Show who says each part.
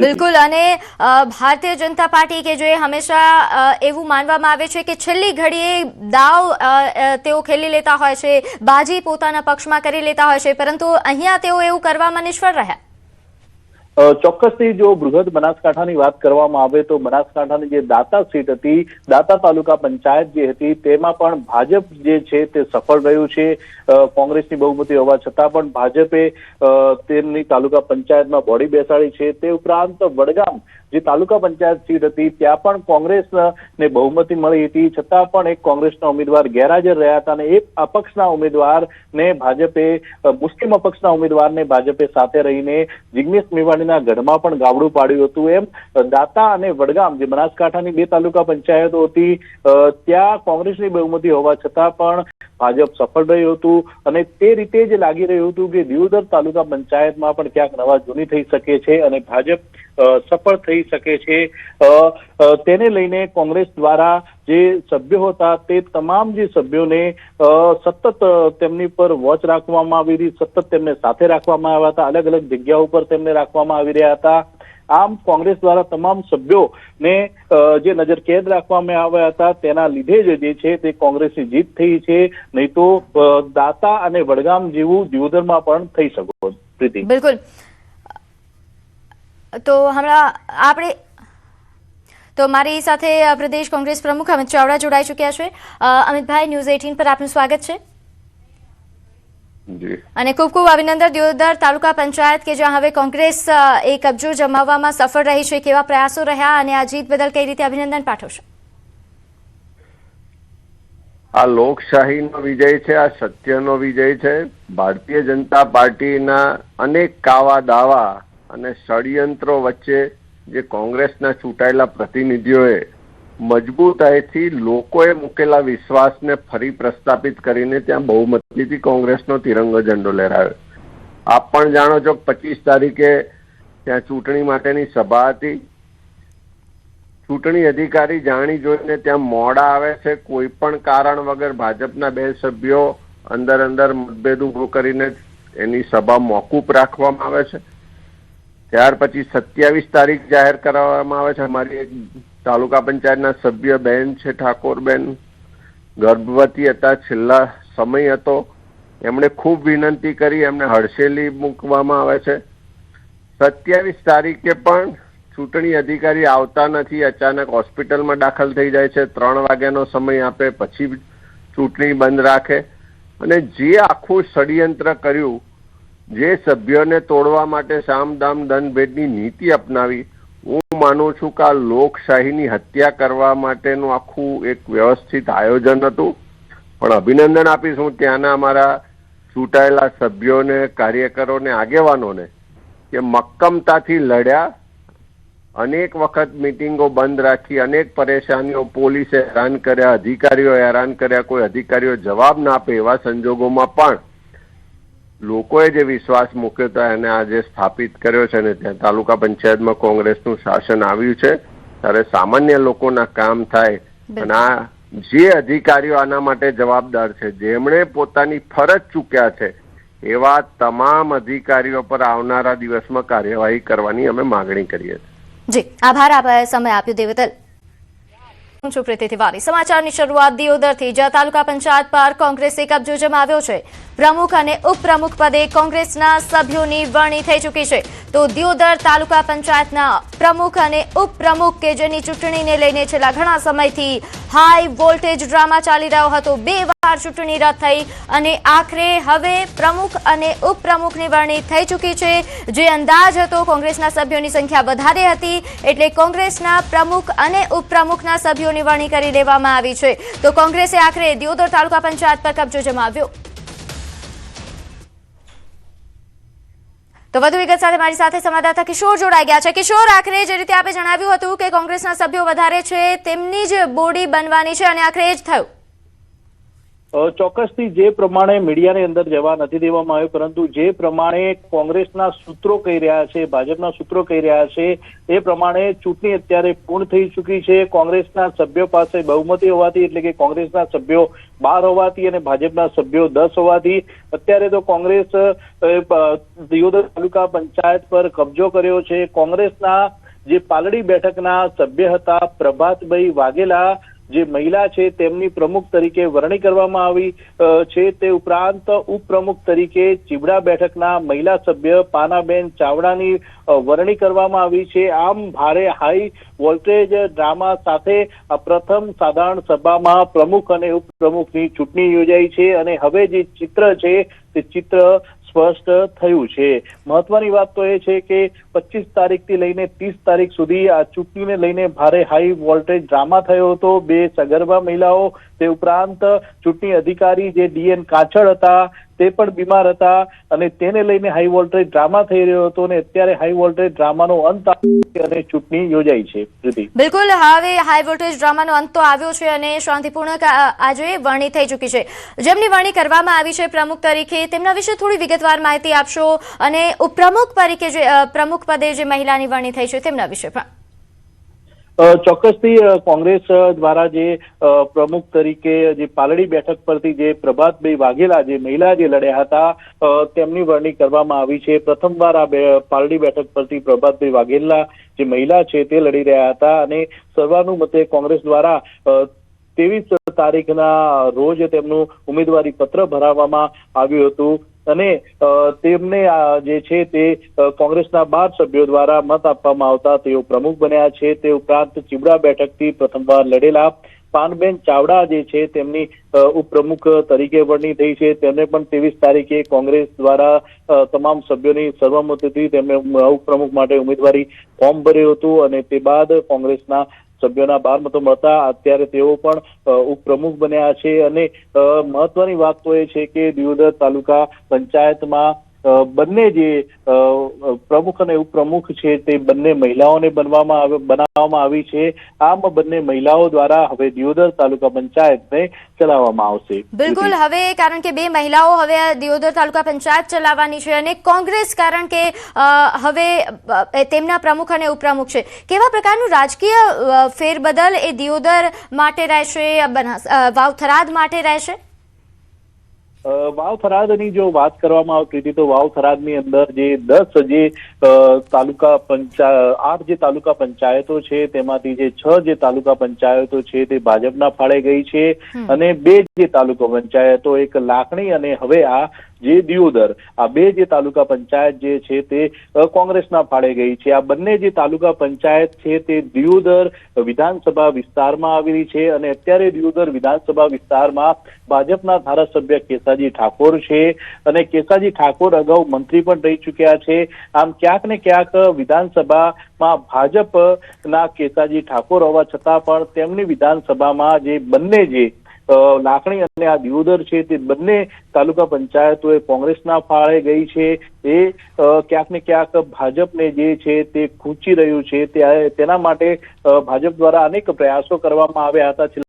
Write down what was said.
Speaker 1: બિલકુલ અને ભારતીય જનતા પાર્ટી કે જે હંમેશા એવું માનવામાં આવે છે કે છેલ્લી ઘડીએ દાવ તેઓ ખેલી લેતા હોય છે, બાજી પોતાના પક્ષમાં કરી લેતા હોય છે, પરંતુ અહીંયા તેઓ એવું કરવામાં નિષ્ફળ રહ્યા।
Speaker 2: ચોક્કસથી જો બૃહદ બનાસકાંઠાની વાત કરવામાં આવે તો બનાસકાંઠાની જે દાતા સીટ હતી, દાતા તાલુકા પંચાયત જે હતી, તેમાં પણ ભાજપ જે છે તે સફળ રહ્યું છે। કોંગ્રેસની બહુમતી હોવા છતાં પણ ભાજપે તેમની તાલુકા પંચાયતમાં બોડી બેસાડી છે। તે ઉપરાંત વડગામ જે તાલુકા પંચાયત સીટ હતી ત્યાં પણ કોંગ્રેસને બહુમતી મળી હતી, છતાં પણ એક કોંગ્રેસના ઉમેદવાર ગેરહાજર રહ્યા હતા અને એક અપક્ષના ઉમેદવારને ભાજપે, મુસ્લિમ અપક્ષના ઉમેદવારને ભાજપે સાથે રહીને જિગ્નેશ મેવાણીના ગઢમાં પણ ગાબડું પાડ્યું હતું। એમ દાતા અને વડગામ જે બનાસકાંઠાની બે તાલુકા પંચાયતો હતી ત્યાં કોંગ્રેસની બહુમતી હોવા છતાં પણ ભાજપ સફળ રહ્યું હતું અને તે રીતે જ લાગી રહ્યું હતું કે દિયોદર તાલુકા પંચાયતમાં પણ ક્યાંક નવા જૂની થઈ શકે છે અને ભાજપ સફળ થઈ શકે છે। તેને લઈને કોંગ્રેસ દ્વારા જે સભ્યો હતા તે તમામ જે સભ્યોને સતત તેમની પર વોચ રાખવામાં આવી રહી, સતત તેમને સાથે રાખવામાં આવ્યા હતા, અલગ અલગ જગ્યાઓ પર તેમને રાખવામાં આવી રહ્યા હતા। આમ કોંગ્રેસ દ્વારા તમામ સભ્યોને જે નજરકેદ રાખવામાં આવ્યા હતા તેના લીધે જ જે છે તે કોંગ્રેસની જીત થઈ છે, નહીં તો દાતા અને વડગામ જેવું દિયોદરમાં પણ થઈ શકો। પ્રીતિ,
Speaker 1: બિલકુલ। તો હમણાં આપણે તો મારી સાથે પ્રદેશ કોંગ્રેસ પ્રમુખ અમિત ચાવડા જોડાઈ ચૂક્યા છે। અમિતભાઈ, ન્યૂઝ 18 પર આપનું સ્વાગત છે અને ખૂબ ખૂબ અભિનંદન। દિયોદર તાલુકા પંચાયત કે જ્યાં હવે કોંગ્રેસ એ કબજો જમાવવામાં સફળ રહી છે, કેવા પ્રયાસો રહ્યા અને આ જીત બદલ કઈ રીતે અભિનંદન પાઠવશો?
Speaker 3: આ લોકશાહીનો વિજય છે, આ સત્યનો વિજય છે। ભારતીય જનતા પાર્ટીના અનેક કાવા દાવા અને ષડયંત્રો વચ્ચે જે કોંગ્રેસના ચૂંટાયેલા પ્રતિનિધિઓએ મજબૂતાઈથી લોકોએ મૂકેલા વિશ્વાસને ફરી પ્રસ્થાપિત કરીને ત્યાં બહુમતીથી કોંગ્રેસનો તિરંગો ઝંડો લહેરાવ્યો। આપ પણ જાણો છો 25 તારીખે ત્યાં ચૂંટણી માટેની સભા હતી। ચૂંટણી અધિકારી જાણી જોઈને ત્યાં મોડા આવે છે, કોઈ પણ કારણ વગર ભાજપના 2 સભ્યો અંદર મતભેદ ઉભો કરીને એની સભા મોકૂફ રાખવામાં આવે છે। ત્યાર પછી 27 તારીખ જાહેર કરવામાં આવે છે। અમારી એક તાલુકા પંચાયતના સભ્ય બેન છે ઠાકોરબેન, ગર્ભવતી હતા, છેલ્લા સમય હતો, એમણે ખૂબ વિનંતી કરી, એમને હડસેલી મૂકવામાં આવે છે। 27 તારીખે પણ ચૂંટણી અધિકારી આવતા નથી, અચાનક હોસ્પિટલમાં દાખલ થઈ જાય છે, 3 વાગ્યાનો સમય આપે, પછી ચૂંટણી બંધ રાખે અને જે આખું ષડયંત્ર કર્યું, જે સભ્યોને તોડવા માટે સામદામ દંડ ભેદની નીતિ અપનાવી, હું માનું છું કે આ લોકશાહીની હત્યા કરવા માટેનું આખું એક વ્યવસ્થિત આયોજન હતું। પણ અભિનંદન આપીશ હું ત્યાંના અમારા ચૂંટાયેલા સભ્યોને, કાર્યકરોને, આગેવાનોને કે મક્કમતાથી લડ્યા, અનેક વખત મિટિંગો બંધ રાખી, અનેક પરેશાનીઓ, પોલીસે હેરાન કર્યા, અધિકારીઓ હેરાન કર્યા, કોઈ અધિકારીઓ જવાબ ના આપે એવા સંજોગોમાં પણ લોકોએ જે વિશ્વાસ મૂક્યો હતો એને આજે સ્થાપિત કર્યો છે અને ત્યાં તાલુકા પંચાયતમાં કોંગ્રેસનું શાસન આવ્યું છે। ત્યારે સામાન્ય લોકોના કામ થાય અને આ જે અધિકારીઓ આના માટે જવાબદાર છે, જેમણે પોતાની ફરજ ચૂક્યા છે, એવા તમામ અધિકારીઓ પર આવનારા દિવસમાં કાર્યવાહી કરવાની અમે માગણી કરીએ
Speaker 1: છીએ। જી આભાર, આપ સમય આપ્યો તે બદલ। હું છું પ્રીતિ તિવારી। સમાચારની શરૂઆત દિયોદરથી, જ્યાં તાલુકા પંચાયત પર કોંગ્રેસે કબજો જમાવ્યો છે। પ્રમુખ અને ઉપપ્રમુખ પદે કોંગ્રેસના સભ્યોની વરણી થઈ ચૂકી છે। તો દિયોદર તાલુકા પંચાયતના પ્રમુખ અને ઉપપ્રમુખ કે જેની ચૂંટણીને લઈને છેલ્લા ઘણા સમયથી હાઈ વોલ્ટેજ ડ્રામા ચાલી રહ્યો હતો, 2 વાર ચૂંટણી રદ થઈ અને આખરે હવે પ્રમુખ અને ઉપપ્રમુખની વરણી થઈ ચૂકી છે। જે અંદાજ હતો કોંગ્રેસના સભ્યોની સંખ્યા વધારે હતી એટલે કોંગ્રેસના પ્રમુખ અને ઉપપ્રમુખના સભ્યોની વરણી કરી લેવામાં આવી છે। તો કોંગ્રેસે આખરે દિયોદર તાલુકા પંચાયત પર કબજો જમાવ્યો। તો વધુ વિગત સાથે મારી સાથે સંવાદદાતા કિશોર જોડાઈ ગયા છે। કિશોર, આખરે જે રીતે આપે જણાવ્યું હતું કે કોંગ્રેસના સભ્યો વધારે છે, તેમની જ બોડી બનવાની છે અને આખરે એ જ થયું।
Speaker 2: ચોક્કસથી જે પ્રમાણે મીડિયાની અંદર જવા નથી દેવામાં આવ્યું, પરંતુ જે પ્રમાણે કોંગ્રેસના સૂત્રો કહી રહ્યા છે, ભાજપના સૂત્રો કહી રહ્યા છે, એ પ્રમાણે ચૂંટણી અત્યારે પૂર્ણ થઈ ચૂકી છે. કોંગ્રેસના સભ્યો પાસે બહુમતી હોવાથી, એટલે કે કોંગ્રેસના સભ્યો 12 હોવાથી અને ભાજપના સભ્યો 10 હોવાથી અત્યારે તો કોંગ્રેસ દિયોદર તાલુકા પંચાયત પર કબજો કર્યો છે. કોંગ્રેસના જે પાલડી બેઠકના સભ્ય હતા પ્રભાતભાઈ વાઘેલા, જે મહિલા છે તેમની પ્રમુખ તરીકે વરણી કરવામાં આવી છે. તે ઉપરાંત ઉપપ્રમુખ તરીકે ચીબડા બેઠકના મહિલા સભ્ય પાનાબેન ચાવડાની વરણી કરવામાં આવી છે. આમ ભારે હાઈ વોલ્ટેજ ડ્રામા સાથે આ પ્રથમ સાધારણ સભામાં પ્રમુખ અને ઉપપ્રમુખની ચૂંટણી યોજાઈ છે અને હવે જે ચિત્ર છે તે ચિત્ર સ્પષ્ટ થયું છે. મહત્વની વાત તો એ છે કે 25 તારીખથી લઈને 30 તારીખ સુધી આ ચૂંટણીને લઈને ભારે હાઈ વોલ્ટેજ ડ્રામા થયો હતો. 2 સગર્ભા મહિલાઓ, તે ઉપરાંત ચૂંટણી અધિકારી જે ડીએન કાછડ હતા તે પણ બીમાર હતા અને તેને લઈને હાઈ વોલ્ટેજ ડ્રામા થઈ રહ્યો હતો અને અત્યારે હાઈ વોલ્ટેજ ડ્રામાનો અંત અને ચૂંટણી યોજાઈ છે.
Speaker 1: બિલકુલ, હવે હાઈ વોલ્ટેજ ડ્રામાનો અંત તો આવ્યો છે અને શાંતિપૂર્ણ આજે વરણી થઈ ચૂકી છે. જેમની વરણી કરવામાં આવી છે પ્રમુખ તરીકે, તેમના વિશે થોડી વિગતવાર માહિતી આપશો અને ઉપપ્રમુખ તરીકે જે પ્રમુખ પદે જે મહિલાની વરણી થઈ છે તેમના વિશે પણ.
Speaker 2: ચોક્કસથી કોંગ્રેસ દ્વારા જે પ્રમુખ તરીકે જે પાલડી બેઠક પરથી જે પ્રભાતભાઈ વાઘેલા જે મહિલા જે લડ્યા હતા તેમની વરણી કરવામાં આવી છે. પ્રથમવાર આ પાલડી બેઠક પરથી પ્રભાતભાઈ વાઘેલા જે મહિલા છે તે લડી રહ્યા હતા અને સર્વાનુમતે કોંગ્રેસ દ્વારા 23 તારીખના રોજ તેમનું ઉમેદવારી પત્ર ભરાવવામાં આવ્યું હતું અને તેમને જે છે તે કોંગ્રેસના 12 સભ્યો દ્વારા મત આપવામાં આવતા તેઓ પ્રમુખ બન્યા છે. તે ઉપરાંત ચીબડા બેઠકથી પ્રથમવાર લડેલા પાનબેન ચાવડા જે છે તેમની ઉપપ્રમુખ તરીકે વરણી થઈ છે. તેમને પણ 23 તારીખે કોંગ્રેસ દ્વારા તમામ સભ્યોની સર્વમતથી તેમને ઉપપ્રમુખ માટે ઉમેદવારી ફોર્મ ભર્યું હતું અને તે બાદ કોંગ્રેસના સભ્યોના 12 મતો મળતા અત્યારે તેઓ પણ ઉપપ્રમુખ બન્યા છે. અને મહત્વની વાત તો એ છે કે દિયોદર તાલુકા પંચાયતમાં બંને જે પ્રમુખ અને ઉપપ્રમુખ છે તે બંને મહિલાઓને બનાવવામાં આવી છે. આમ બંને મહિલાઓ દ્વારા હવે દિયોદર તાલુકા પંચાયતને ચલાવવામાં આવશે.
Speaker 1: બિલકુલ, હવે કારણ કે 2 મહિલાઓ હવે દિયોદર તાલુકા પંચાયત ચલાવવાની છે અને કોંગ્રેસ કારણ કે હવે તેમના પ્રમુખ અને ઉપપ્રમુખ છે, કેવા પ્રકારનું રાજકીય ફેરબદલ એ દિયોદર માટે રહેશે, વાવ-થરાદ માટે રહેશે?
Speaker 2: વાવ-થરાદની જો વાત કરવામાં આવતી હતી તો વાવ-થરાદની અંદર જે 10 જે તાલુકા પંચાયત 8 જે તાલુકા પંચાયતો છે તેમાંથી જે 6 જે તાલુકા પંચાયતો છે તે ભાજપના ફાળે ગઈ છે અને 2 જે તાલુકા પંચાયતો, એક લાખણી અને હવે આ જે દિયોદર, આ 2 જે તાલુકા પંચાયત જે છે તે કોંગ્રેસના ફાળે ગઈ છે. આ બંને જે તાલુકા પંચાયત છે તે દિયોદર વિધાનસભા વિસ્તારમાં આવેલી છે અને અત્યારે દિયોદર વિધાનસભા વિસ્તારમાં ભાજપના ધારાસભ્ય કેસાજી ઠાકોર છે અને કેસાજી ઠાકોર અગાઉ મંત્રી પણ રહી ચૂક્યા છે. આમ ક્યાંક ને ક્યાંક વિધાનસભામાં ભાજપના કેસાજી ઠાકોર હોવા છતાં પણ તેમની વિધાનસભામાં જે બંને જે લાખણી અને આ દિયોદર છે તે બંને તાલુકા પંચાયતો એ કોંગ્રેસના ફાળે ગઈ છે. એ ક્યાંક ને ક્યાંક ભાજપને જે છે તે ખૂંચી રહ્યું છે. તેના માટે ભાજપ દ્વારા અનેક પ્રયાસો કરવામાં આવ્યા હતા.